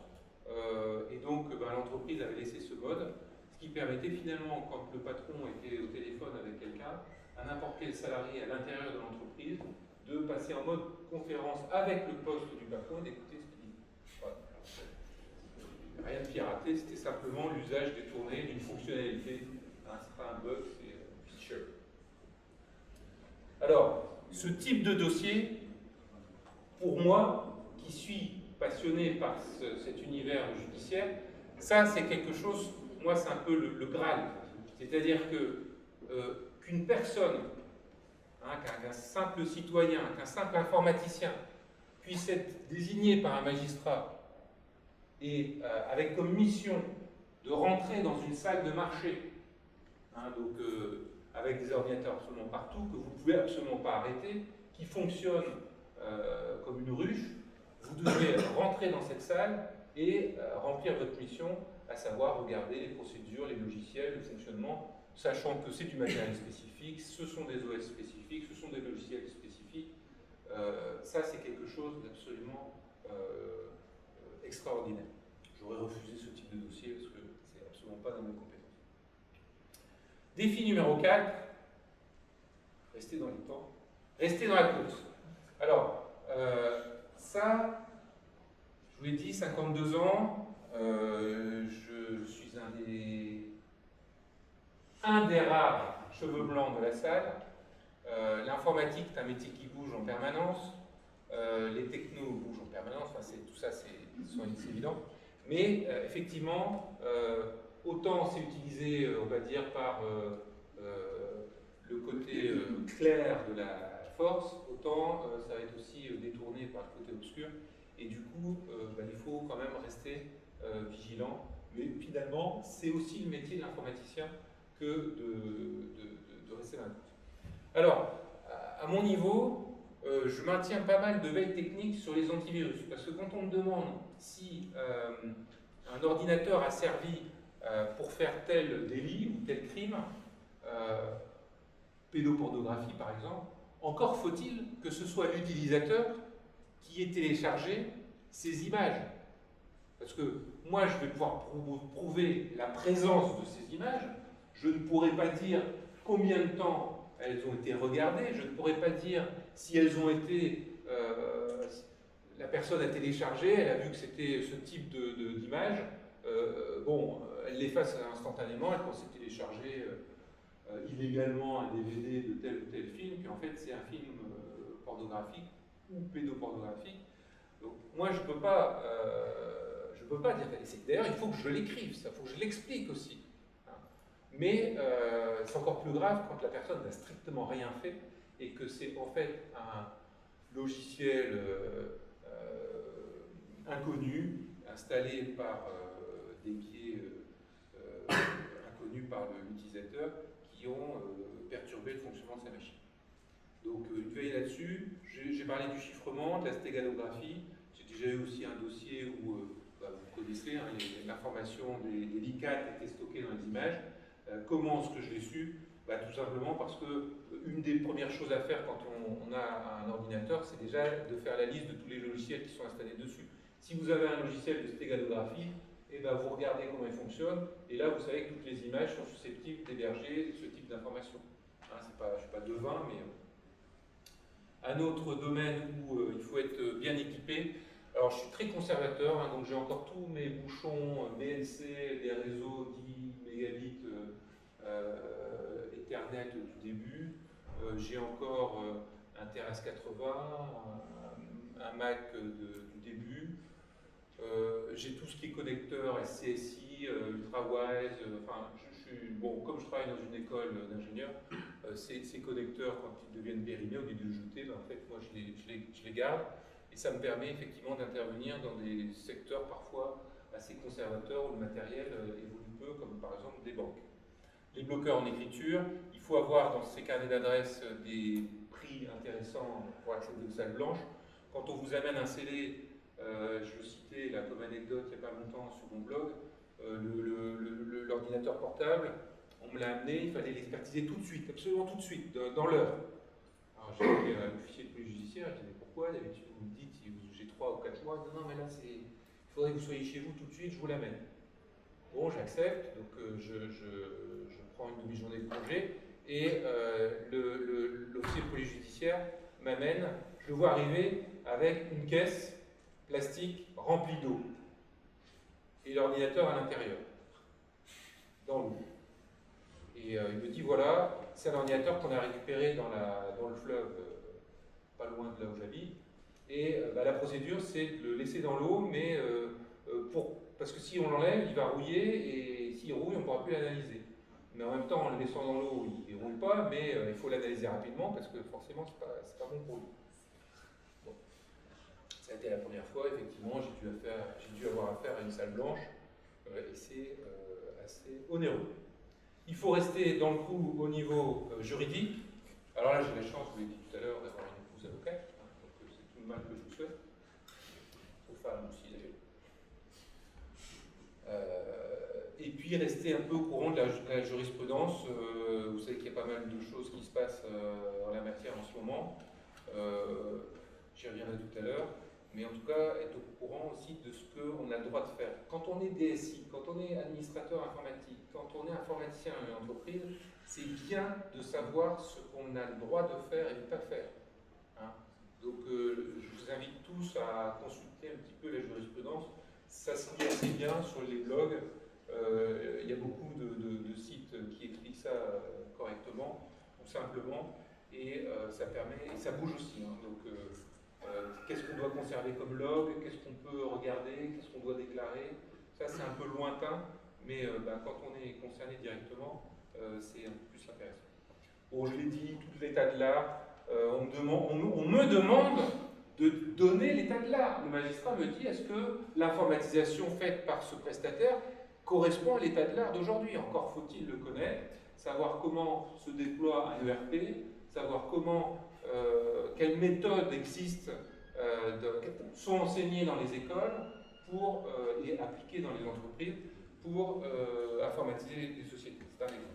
S1: Et donc, ben, l'entreprise avait laissé ce mode, ce qui permettait finalement, quand le patron était au téléphone avec quelqu'un, à n'importe quel salarié à l'intérieur de l'entreprise, de passer en mode conférence avec le poste du patron et d'écouter ce qu'il dit. Voilà. Rien de piraté, c'était simplement l'usage détourné d'une fonctionnalité. Hein, c'est pas un bug, c'est un feature. Alors, ce type de dossier, pour moi, qui suis passionné par cet univers judiciaire, ça c'est quelque chose, moi c'est un peu le Graal. C'est-à-dire qu'une personne, hein, qu'un simple citoyen, qu'un simple informaticien puisse être désigné par un magistrat et avec comme mission de rentrer dans une salle de marché, hein, donc avec des ordinateurs absolument partout, que vous ne pouvez absolument pas arrêter, qui fonctionne comme une ruche, vous devez rentrer dans cette salle et remplir votre mission, à savoir regarder les procédures, les logiciels, le fonctionnement, sachant que c'est du matériel spécifique, ce sont des OS spécifiques, ce sont des logiciels spécifiques. Ça, c'est quelque chose d'absolument extraordinaire. J'aurais refusé ce type de dossier parce que c'est absolument pas dans mes compétences. Défi numéro 4, restez dans les temps, restez dans la course. Alors, ça, je vous l'ai dit, 52 ans, je suis un des rares cheveux blancs de la salle. L'informatique, c'est un métier qui bouge en permanence. Les technos bougent en permanence. Enfin, tout ça, c'est évident. Mais effectivement, autant c'est utilisé, on va dire, par le côté clair de la force, autant ça va être aussi détourné par le côté obscur. Et du coup, il faut quand même rester vigilant. Mais finalement, c'est aussi le métier de l'informaticien que de rester dans la course. Alors, à mon niveau, je maintiens pas mal de veille technique sur les antivirus. Parce que quand on me demande si un ordinateur a servi pour faire tel délit ou tel crime, pédopornographie par exemple, encore faut-il que ce soit l'utilisateur qui ait téléchargé ces images. Parce que moi, je vais pouvoir prouver la présence de ces images, je ne pourrai pas dire combien de temps elles ont été regardées, je ne pourrai pas dire si elles ont été... la personne a téléchargé, elle a vu que c'était ce type d'image, elle l'efface instantanément, elle pensait télécharger illégalement un DVD de tel ou tel film, puis en fait c'est un film pornographique ou pédopornographique. Donc moi je ne peux pas dire. D'ailleurs il faut que je l'écrive, ça, il faut que je l'explique aussi. Mais c'est encore plus grave quand la personne n'a strictement rien fait et que c'est en fait un logiciel inconnu, installés par des biais inconnus par l'utilisateur qui ont perturbé le fonctionnement de sa machine. Donc une veille là-dessus. J'ai parlé du chiffrement, de la stéganographie. J'ai déjà eu aussi un dossier où, vous connaissez, hein, l'information des LICAT était stockée dans les images. Comment est-ce que je l'ai su? Tout simplement parce que une des premières choses à faire quand on a un ordinateur, c'est déjà de faire la liste de tous les logiciels qui sont installés dessus. Si vous avez un logiciel de stéganographie, vous regardez comment il fonctionne, et là vous savez que toutes les images sont susceptibles d'héberger ce type d'informations. Hein, je ne suis pas devin, mais un autre domaine où il faut être bien équipé. Alors je suis très conservateur, hein, donc j'ai encore tous mes bouchons BNC, des réseaux 10 mégabits Ethernet du début. J'ai encore un TRS-80, un Mac du début. J'ai tout ce qui est connecteur, SCSI, UltraWise. Comme je travaille dans une école d'ingénieurs, ces connecteurs, quand ils deviennent périmés, au lieu de les jeter, en fait, moi je les garde. Et ça me permet effectivement d'intervenir dans des secteurs parfois assez conservateurs où le matériel évolue peu, comme par exemple des banques. Les bloqueurs en écriture, il faut avoir dans ces carnets d'adresses des prix intéressants pour accéder aux salles blanches. Quand on vous amène un scellé, je le citais là, comme anecdote il n'y a pas longtemps sur mon blog, l'ordinateur portable, on me l'a amené, il fallait l'expertiser tout de suite, absolument tout de suite, dans l'heure. Alors j'ai dit à l'officier de police judiciaire, je dis mais pourquoi d'habitude vous me dites j'ai 3 ou 4 mois, non mais là il faudrait que vous soyez chez vous tout de suite, je vous l'amène. Bon, j'accepte, donc je prends une demi-journée de congé et l'officier de police judiciaire m'amène, je le vois arriver avec une caisse plastique remplie d'eau et l'ordinateur à l'intérieur, dans l'eau. Et il me dit voilà, c'est un ordinateur qu'on a récupéré dans le fleuve, pas loin de là où j'habite, et la procédure c'est de le laisser dans l'eau, mais parce que si on l'enlève, il va rouiller, et s'il rouille, on ne pourra plus l'analyser. Mais en même temps, en le laissant dans l'eau, il ne roule pas, mais il faut l'analyser rapidement, parce que forcément, ce n'est pas bon pour lui. Bon. Ça a été la première fois, effectivement, j'ai dû avoir affaire à une salle blanche, et c'est assez onéreux. Il faut rester, dans le coup, au niveau juridique. Alors là, j'ai la chance, je vous l'ai dit tout à l'heure, d'avoir une épouse avocate, hein, donc c'est tout le mal que je vous souhaite. Aux femmes aussi, d'ailleurs. Et puis rester un peu au courant de la jurisprudence. Vous savez qu'il y a pas mal de choses qui se passent en la matière en ce moment. J'y reviendrai tout à l'heure. Mais en tout cas, être au courant aussi de ce qu'on a le droit de faire. Quand on est DSI, quand on est administrateur informatique, quand on est informaticien dans une entreprise, c'est bien de savoir ce qu'on a le droit de faire et de ne pas faire. Hein. Donc je vous invite tous à consulter un petit peu la jurisprudence. Ça se lit assez bien sur les blogs. Il y a beaucoup de sites qui expliquent ça correctement ou simplement, et ça permet, et ça bouge aussi. Hein. Donc, qu'est-ce qu'on doit conserver comme log, qu'est-ce qu'on peut regarder, qu'est-ce qu'on doit déclarer, ça c'est un peu lointain, mais quand on est concerné directement, c'est un peu plus intéressant. Bon, je l'ai dit, tout l'état de l'art, on me demande de donner l'état de l'art. Le magistrat me dit, est-ce que l'informatisation faite par ce prestataire correspond à l'état de l'art d'aujourd'hui? Encore faut-il le connaître, savoir comment se déploie un ERP, savoir quelles méthodes existent, sont enseignées dans les écoles et appliquées dans les entreprises pour informatiser les sociétés. C'est un exemple.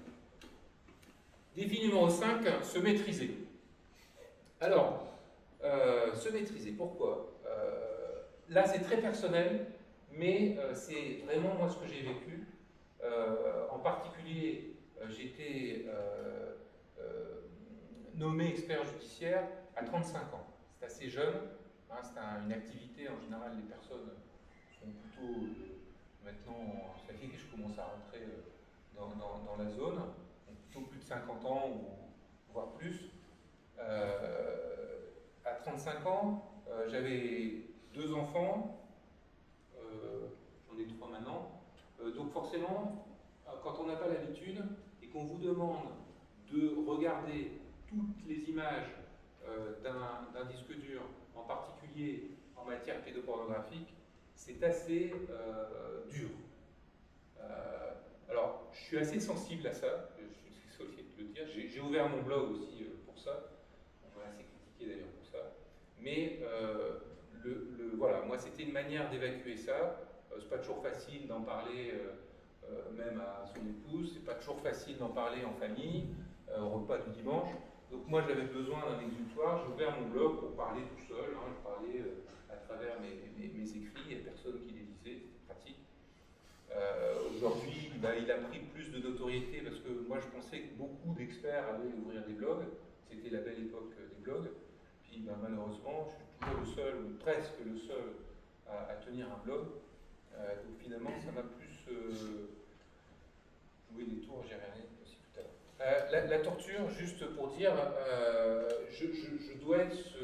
S1: Défi numéro 5, se maîtriser. Alors, se maîtriser, pourquoi? Là, c'est très personnel, mais c'est vraiment moi ce que j'ai vécu. En particulier, j'ai été nommé expert judiciaire à 35 ans. C'est assez jeune, hein, c'est une activité, en général, les personnes sont plutôt, maintenant, ça fait que je commence à rentrer dans la zone, donc plutôt plus de 50 ans, ou voire plus. À 35 ans, j'avais 2 enfants, j'en ai 3 maintenant, donc forcément, quand on n'a pas l'habitude et qu'on vous demande de regarder toutes les images d'un disque dur, en particulier en matière pédopornographique, c'est assez dur. Alors, je suis assez sensible à ça, je suis obligé de le dire. J'ai ouvert mon blog aussi pour ça. On m'a assez critiqué d'ailleurs pour ça. Mais voilà, moi c'était une manière d'évacuer ça. C'est pas toujours facile d'en parler même à son épouse, c'est pas toujours facile d'en parler en famille, au repas du dimanche. Donc moi j'avais besoin d'un exutoire, j'ai ouvert mon blog pour parler tout seul, hein. Je parlais à travers mes écrits, il n'y a personne qui les lisait, c'était pratique. Aujourd'hui, il a pris plus de notoriété parce que moi je pensais que beaucoup d'experts allaient ouvrir des blogs, c'était la belle époque des blogs, puis malheureusement je suis toujours le seul, ou presque le seul, à tenir un blog. Donc finalement ça m'a plus joué des tours, j'y reviendrai aussi tout à l'heure. La torture, juste pour dire, je dois être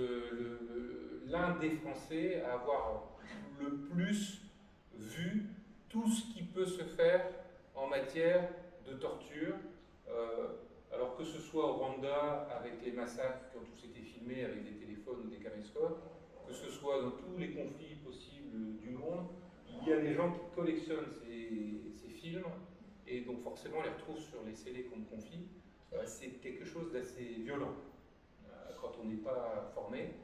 S1: l'un des Français à avoir le plus vu tout ce qui peut se faire en matière de torture, alors que ce soit au Rwanda avec les massacres qui ont tous été filmés avec des téléphones ou des caméscopes, que ce soit dans tous les conflits possibles du monde, il y a des gens qui collectionnent ces films et donc forcément on les retrouve sur les CD qu'on me confie. C'est quelque chose d'assez violent quand on n'est pas formé.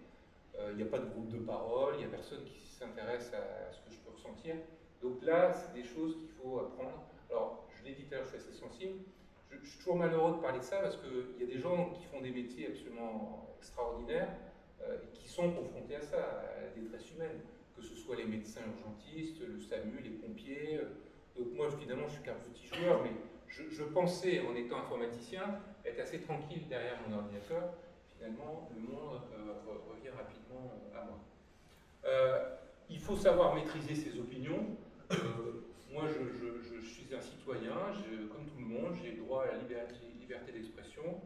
S1: Il n'y a pas de groupe de parole, il n'y a personne qui s'intéresse à ce que je peux ressentir. Donc là, c'est des choses qu'il faut apprendre. Alors, je l'ai dit tout à l'heure, je suis assez sensible. Je suis toujours malheureux de parler de ça parce qu'il y a des gens qui font des métiers absolument extraordinaires et qui sont confrontés à ça, à la détresse humaine, que ce soit les médecins urgentistes, le SAMU, les pompiers. Donc moi, finalement, je suis qu'un petit joueur, mais je pensais, en étant informaticien, être assez tranquille derrière mon ordinateur. Finalement, le monde revient rapidement à moi. Il faut savoir maîtriser ses opinions. Moi, je suis un citoyen, comme tout le monde, j'ai droit à la liberté d'expression.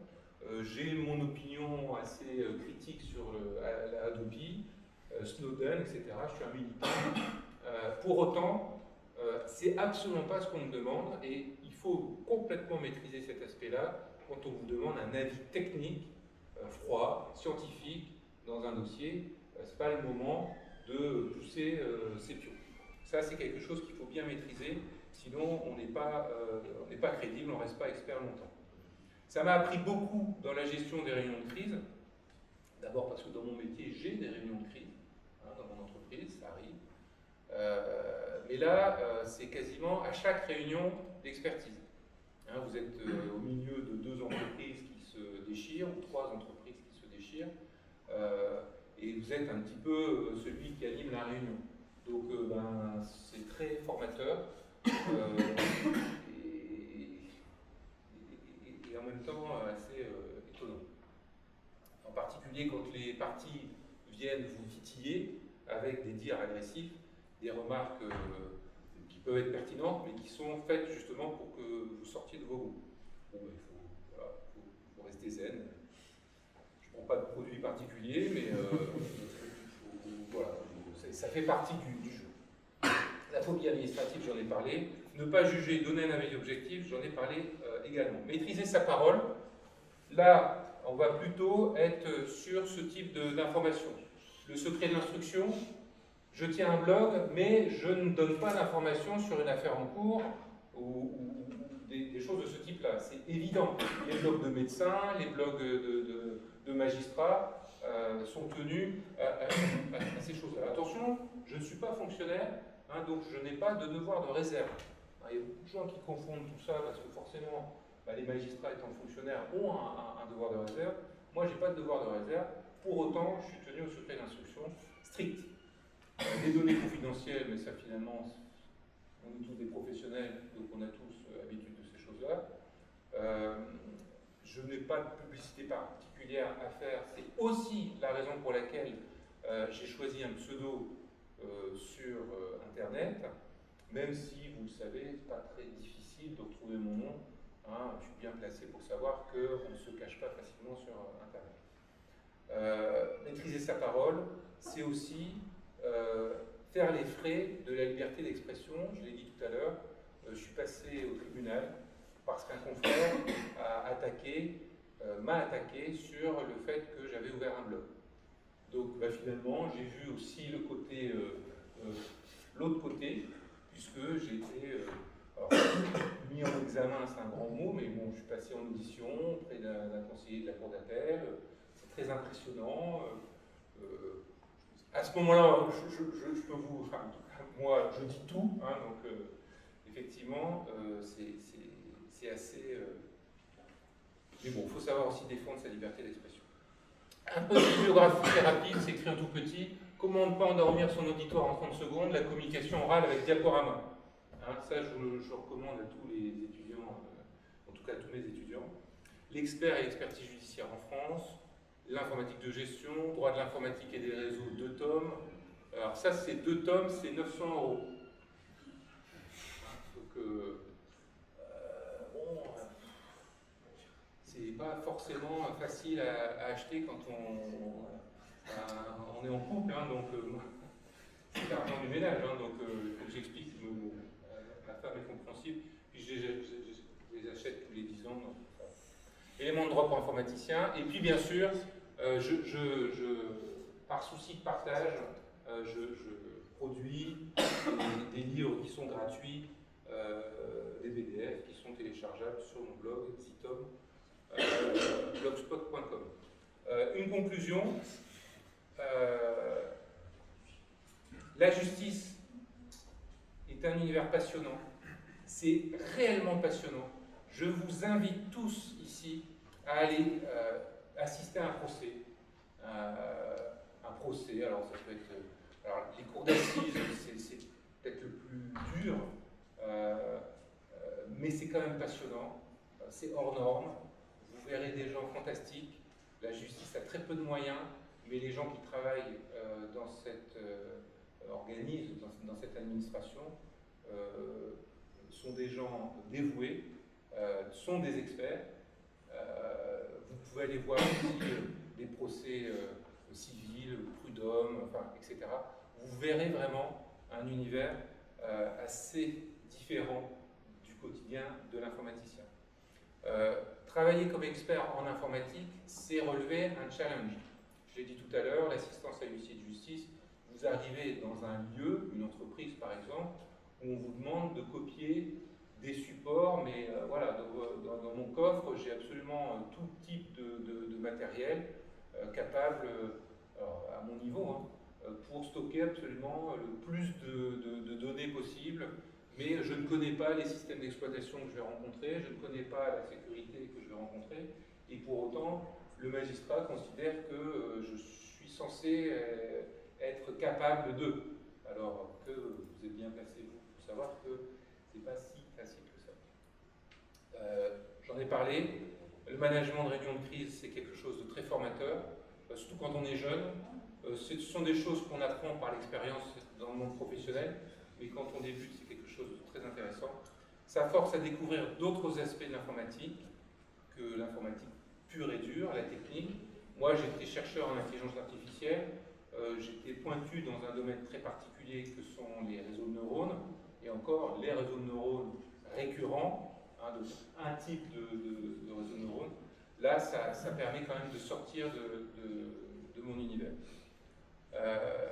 S1: J'ai mon opinion assez critique sur la Adobe, Snowden, etc. Je suis un militant. Pour autant, c'est absolument pas ce qu'on me demande et il faut complètement maîtriser cet aspect-là quand on vous demande un avis technique, froid, scientifique dans un dossier. C'est pas le moment de pousser ses pions. Ça, c'est quelque chose qu'il faut bien maîtriser, sinon on n'est pas crédible, on ne reste pas expert longtemps. Ça m'a appris beaucoup dans la gestion des réunions de crise. D'abord parce que dans mon métier, j'ai des réunions de crise, hein, dans mon entreprise, ça arrive. Mais là, c'est quasiment à chaque réunion d'expertise. Hein, vous êtes au milieu de 2 entreprises qui se déchirent, ou 3 entreprises qui se déchirent, et vous êtes un petit peu celui qui anime la réunion. Donc c'est très formateur et en même temps assez étonnant. En particulier quand les parties viennent vous titiller avec des dires agressifs, des remarques qui peuvent être pertinentes, mais qui sont faites justement pour que vous sortiez de vos goûts. Bon, il faut rester zen. Je ne prends pas de produit particulier, mais voilà, ça fait partie du jeu. La phobie administrative, j'en ai parlé. Ne pas juger, donner un avis objectif, j'en ai parlé également. Maîtriser sa parole, là, on va plutôt être sur ce type d'information. Le secret de l'instruction, je tiens un blog, mais je ne donne pas d'informations sur une affaire en cours ou des choses de ce type-là. C'est évident. Les blogs de médecins, les blogs de magistrats sont tenus à ces choses-là. Attention, je ne suis pas fonctionnaire, hein, donc je n'ai pas de devoir de réserve. Hein, il y a beaucoup de gens qui confondent tout ça parce que forcément, les magistrats étant fonctionnaires ont un devoir de réserve. Moi, je n'ai pas de devoir de réserve. Pour autant, je suis tenu au secret d'instruction strict. Des données confidentielles, mais ça finalement, on est tous des professionnels, donc on a tous habitude de ces choses-là. Je n'ai pas de publicité particulière à faire. C'est aussi la raison pour laquelle j'ai choisi un pseudo sur Internet, même si, vous le savez, ce n'est pas très difficile de retrouver mon nom. Hein, je suis bien placé pour savoir qu'on ne se cache pas facilement sur Internet. Maîtriser sa parole, c'est aussi faire les frais de la liberté d'expression. Je l'ai dit tout à l'heure, je suis passé au tribunal parce qu'un confrère m'a attaqué sur le fait que j'avais ouvert un blog. Donc finalement, j'ai vu aussi puisque j'ai été mis en examen, c'est un grand mot, mais bon, je suis passé en audition auprès d'un conseiller de la cour d'appel. C'est très impressionnant. À ce moment-là, je peux vous... Enfin, moi, je dis tout, hein, donc effectivement, c'est assez... Mais bon, il faut savoir aussi défendre sa liberté d'expression. Un peu de bibliographie très rapide, c'est écrit en tout petit. Comment ne pas endormir son auditoire en 30 secondes, la communication orale avec diaporama. Hein, ça, je recommande à tous les étudiants, en tout cas à tous mes étudiants. L'expert et l'expertise judiciaire en France, l'informatique de gestion, droit de l'informatique et des réseaux, 2 tomes. Alors ça, c'est 2 tomes, c'est 900 €. Donc, bon, c'est pas forcément facile à acheter quand on est en couple, hein, donc c'est l'argent du ménage, hein, donc j'explique, ma femme est compréhensible, puis je les achète tous les 10 ans. Donc, éléments de droit pour informaticiens, et puis bien sûr, par souci de partage, je produis des livres qui sont gratuits, des PDF qui sont téléchargeables sur mon blog, Zitom, blogspot.com. Une conclusion, la justice est un univers passionnant, c'est réellement passionnant. Je vous invite tous ici à aller assister à un procès. Un procès, alors ça peut être... Alors les cours d'assises, c'est peut-être le plus dur, mais c'est quand même passionnant, c'est hors norme. Vous verrez des gens fantastiques. La justice a très peu de moyens, mais les gens qui travaillent dans cet organisme, dans cette administration, sont des gens dévoués, sont des experts. Vous pouvez aller voir aussi des procès civils, prud'hommes, enfin, etc. Vous verrez vraiment un univers assez différent du quotidien de l'informaticien. Travailler comme expert en informatique, c'est relever un challenge. Je l'ai dit tout à l'heure, l'assistance à l'huissier de justice, vous arrivez dans un lieu, une entreprise par exemple, où on vous demande de copier des supports, mais voilà, dans mon coffre, j'ai absolument tout type de matériel capable, à mon niveau, hein, pour stocker absolument le plus de données possible. Mais je ne connais pas les systèmes d'exploitation que je vais rencontrer, je ne connais pas la sécurité que je vais rencontrer, et pour autant, le magistrat considère que je suis censé être capable d'eux. Alors que vous êtes bien placé, vous, pour savoir que ce n'est pas si facile que ça. J'en ai parlé, le management de réunion de crise, c'est quelque chose de très formateur, surtout quand on est jeune. Ce sont des choses qu'on apprend par l'expérience dans le monde professionnel, mais quand on débute, c'est quelque chose de très intéressant. Ça force à découvrir d'autres aspects de l'informatique que l'informatique pure et dure, la technique. Moi, j'étais chercheur en intelligence artificielle, j'étais pointu dans un domaine très particulier que sont les réseaux de neurones, et encore les réseaux de neurones récurrents, hein, un type de réseau de neurones. Là, ça permet quand même de sortir de mon univers.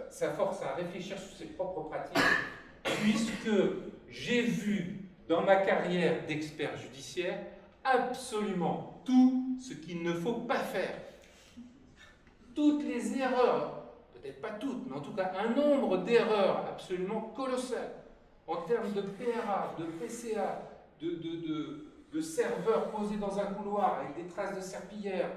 S1: Ça force à réfléchir sur ses propres pratiques, puisque j'ai vu dans ma carrière d'expert judiciaire absolument tout ce qu'il ne faut pas faire. Toutes les erreurs, peut-être pas toutes, mais en tout cas un nombre d'erreurs absolument colossales en termes de PRA, de PCA, de serveurs posés dans un couloir avec des traces de serpillière,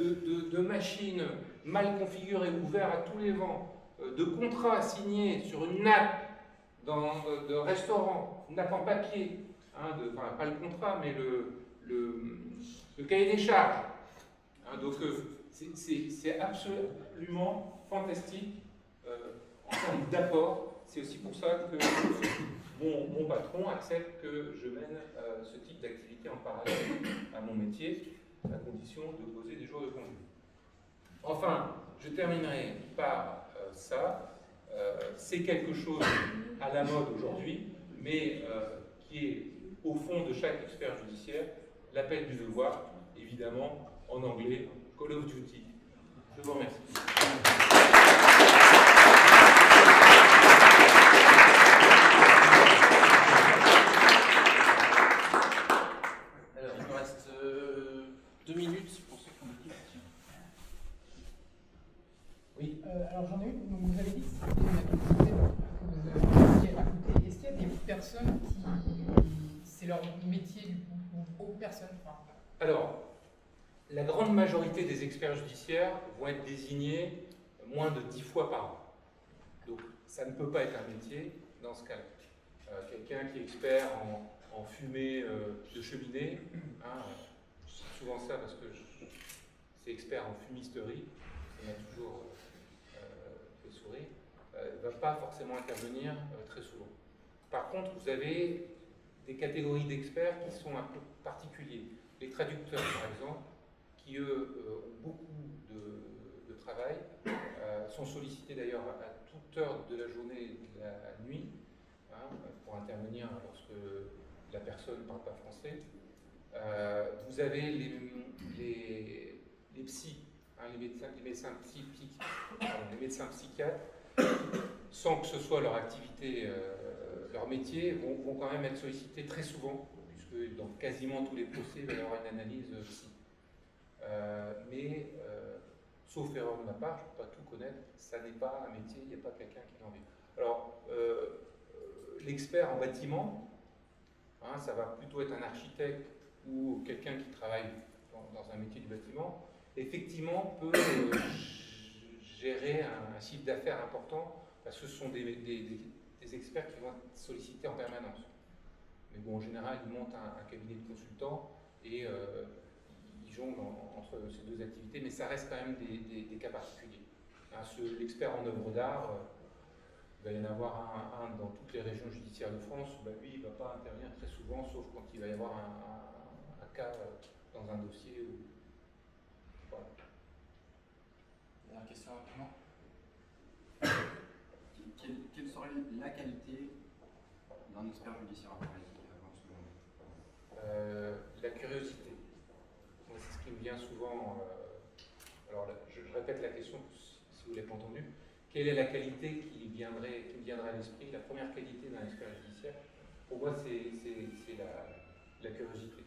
S1: de machines mal configurées, ouvertes à tous les vents, de contrats signés sur une nappe de restaurant, une nappe en papier, hein, enfin pas le contrat, mais le cahier des charges. Hein, donc c'est absolument fantastique en termes d'apport. C'est aussi pour ça que mon patron accepte que je mène ce type d'activité en parallèle à mon métier, à condition de poser des jours de congé. Enfin, je terminerai par ça. C'est quelque chose à la mode aujourd'hui, mais qui est au fond de chaque expert judiciaire, l'appel du devoir, évidemment, en anglais, Call of Duty. Je vous remercie.
S3: personnes qui. C'est leur métier, du coup, ou aux personnes. Enfin,
S1: Alors, la grande majorité des experts judiciaires vont être désignés moins de 10 fois par an. Donc, ça ne peut pas être un métier dans ce cas-là. Quelqu'un qui est expert en fumée de cheminée, hein, je dis souvent ça parce que c'est expert en fumisterie, ça m'a toujours fait sourire, ne va pas forcément intervenir très souvent. Par contre, vous avez des catégories d'experts qui sont un peu particuliers. Les traducteurs, par exemple, qui eux ont beaucoup de travail, sont sollicités d'ailleurs à toute heure de la journée et de la nuit, hein, pour intervenir lorsque la personne ne parle pas français. Vous avez les psys, hein, les médecins psychiatres, sans que ce soit leur activité, leur métier, vont quand même être sollicités très souvent, puisque dans quasiment tous les procès, il va y avoir une analyse psy. Mais, sauf erreur de ma part, je ne peux pas tout connaître, ça n'est pas un métier, il n'y a pas quelqu'un qui l'en vit. Alors, l'expert en bâtiment, hein, ça va plutôt être un architecte ou quelqu'un qui travaille dans un métier du bâtiment, effectivement peut gérer un chiffre d'affaires important, parce que ce sont des experts qui vont être sollicités en permanence. Mais bon, en général, ils montent un cabinet de consultants et ils jonglent entre ces deux activités, mais ça reste quand même des cas particuliers. Hein, l'expert en œuvre d'art, il va y en avoir un dans toutes les régions judiciaires de France, bah, lui, il ne va pas intervenir très souvent, sauf quand il va y avoir un cas dans un dossier. Voilà.
S4: Dernière question rapidement. Quelle serait la qualité d'un expert judiciaire informatique selon vous?
S1: La curiosité. Moi, c'est ce qui me vient souvent. Alors, je répète la question si vous ne l'avez pas entendue. Quelle est la qualité qui me viendrait à l'esprit? La première qualité d'un expert judiciaire, pour moi, c'est la curiosité.